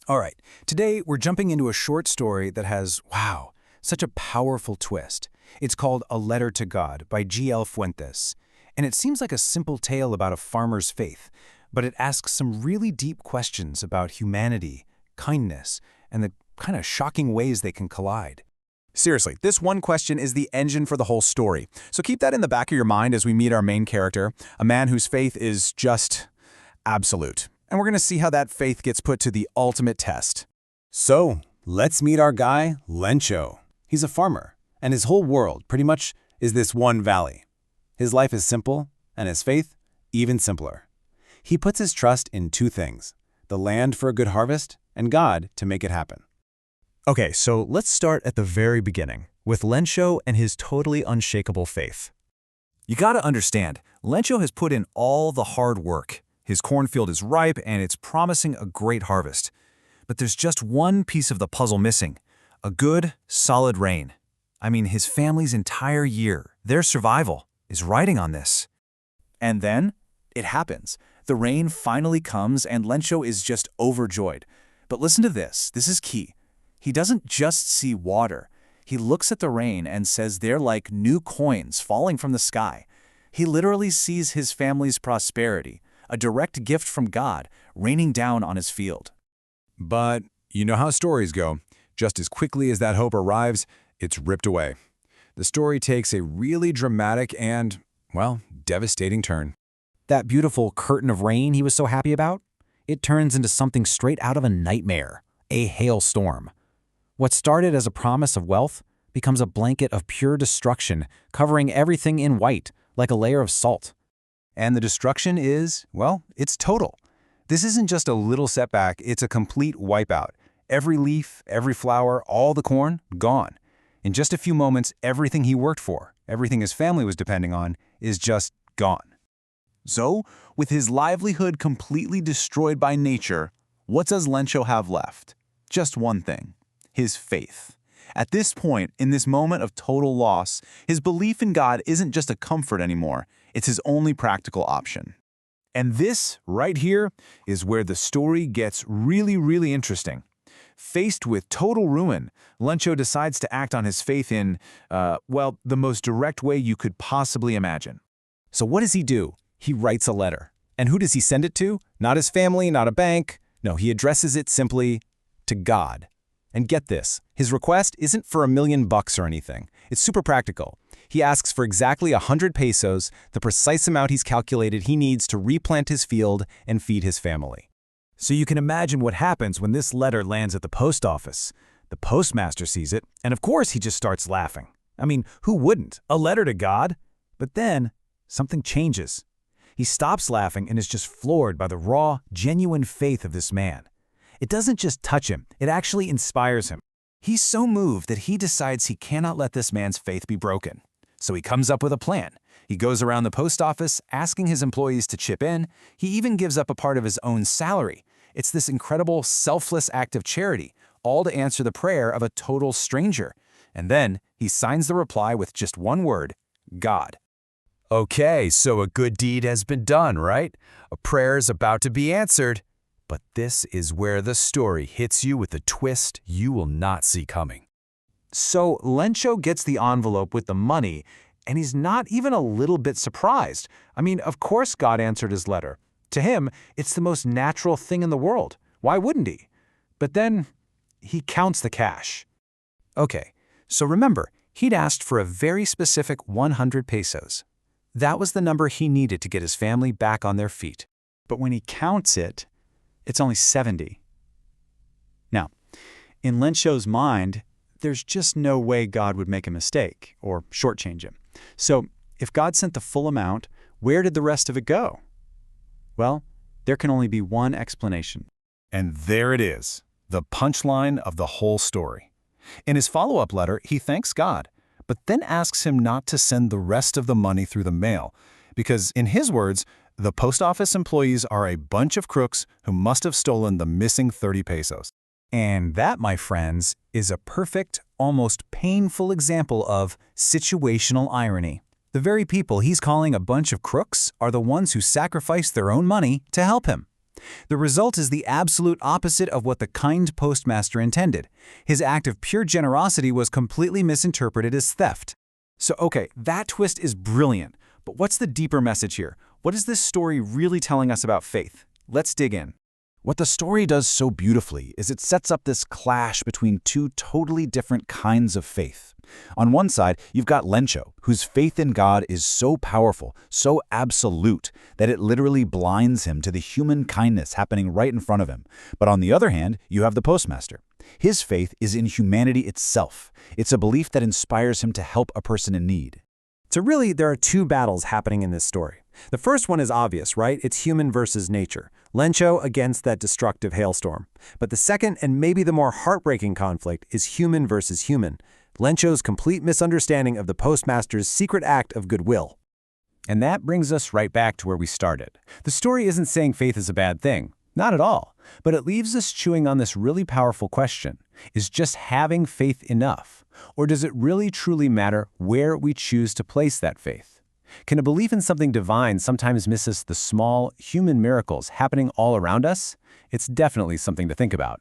All right, today we're jumping into a short story that has, wow, such a powerful twist. It's called A Letter to God by G.L. Fuentes. And it seems like a simple tale about a farmer's faith, but it asks some really deep questions about humanity, kindness, and the kind of shocking ways they can collide. Seriously, this one question is the engine for the whole story. So keep that in the back of your mind as we meet our main character, a man whose faith is just absolute. And we're going to see how that faith gets put to the ultimate test. So, let's meet our guy, Lencho. He's a farmer, and his whole world pretty much is this one valley. His life is simple, and his faith even simpler. He puts his trust in two things: the land for a good harvest, and God to make it happen. Okay, so let's start at the very beginning, with Lencho and his totally unshakable faith. You gotta understand, Lencho has put in all the hard work. His cornfield is ripe and it's promising a great harvest. But there's just one piece of the puzzle missing: a good, solid rain. I mean, his family's entire year, their survival, is riding on this. And then it happens. The rain finally comes and Lencho is just overjoyed. But listen to this. This is key. He doesn't just see water. He looks at the rain and says they're like new coins falling from the sky. He literally sees his family's prosperity, a direct gift from God, raining down on his field. But you know how stories go. Just as quickly as that hope arrives, it's ripped away. The story takes a really dramatic and, well, devastating turn. That beautiful curtain of rain he was so happy about? It turns into something straight out of a nightmare, a hailstorm. What started as a promise of wealth becomes a blanket of pure destruction, covering everything in white, like a layer of salt. And the destruction is, well, it's total. This isn't just a little setback, it's a complete wipeout. Every leaf, every flower, all the corn, gone. In just a few moments, everything he worked for, everything his family was depending on, is just gone. So, with his livelihood completely destroyed by nature, what does Lencho have left? Just one thing: his faith. At this point, in this moment of total loss, his belief in God isn't just a comfort anymore, it's his only practical option. And this, right here, is where the story gets really interesting. Faced with total ruin, Lencho decides to act on his faith in, well, the most direct way you could possibly imagine. So what does he do? He writes a letter. And who does he send it to? Not his family, not a bank. No, he addresses it simply to God. And get this, his request isn't for $1 million or anything. It's super practical. He asks for exactly 100 pesos, the precise amount he's calculated he needs to replant his field and feed his family. So you can imagine what happens when this letter lands at the post office. The postmaster sees it, and of course he just starts laughing. I mean, who wouldn't? A letter to God? But then, something changes. He stops laughing and is just floored by the raw, genuine faith of this man. It doesn't just touch him, it actually inspires him. He's so moved that he decides he cannot let this man's faith be broken. So he comes up with a plan. He goes around the post office asking his employees to chip in. He even gives up a part of his own salary. It's this incredible, selfless act of charity, all to answer the prayer of a total stranger. And then he signs the reply with just one word: God. Okay, so a good deed has been done, right? A prayer is about to be answered. But this is where the story hits you with a twist you will not see coming. So Lencho gets the envelope with the money, and he's not even a little bit surprised. I mean, of course God answered his letter. To him, it's the most natural thing in the world. Why wouldn't he? But then he counts the cash. Okay, so remember, he'd asked for a very specific 100 pesos. That was the number he needed to get his family back on their feet. But when he counts it, it's only 70. Now, in Lencho's mind, there's just no way God would make a mistake or shortchange him. So if God sent the full amount, where did the rest of it go? Well, there can only be one explanation. And there it is, the punchline of the whole story. In his follow-up letter, he thanks God, but then asks him not to send the rest of the money through the mail, because, in his words, the post office employees are a bunch of crooks who must have stolen the missing 30 pesos. And that, my friends, is a perfect, almost painful example of situational irony. The very people he's calling a bunch of crooks are the ones who sacrificed their own money to help him. The result is the absolute opposite of what the kind postmaster intended. His act of pure generosity was completely misinterpreted as theft. So, okay, that twist is brilliant, but what's the deeper message here? What is this story really telling us about faith? Let's dig in. What the story does so beautifully is it sets up this clash between two totally different kinds of faith. On one side, you've got Lencho, whose faith in God is so powerful, so absolute, that it literally blinds him to the human kindness happening right in front of him. But on the other hand, you have the postmaster. His faith is in humanity itself. It's a belief that inspires him to help a person in need. So really, there are two battles happening in this story. The first one is obvious, right? It's human versus nature. Lencho against that destructive hailstorm. But the second, and maybe the more heartbreaking conflict, is human versus human. Lencho's complete misunderstanding of the postmaster's secret act of goodwill. And that brings us right back to where we started. The story isn't saying faith is a bad thing. Not at all. But it leaves us chewing on this really powerful question. Is just having faith enough? Or does it really truly matter where we choose to place that faith? Can a belief in something divine sometimes miss us the small, human miracles happening all around us? It's definitely something to think about.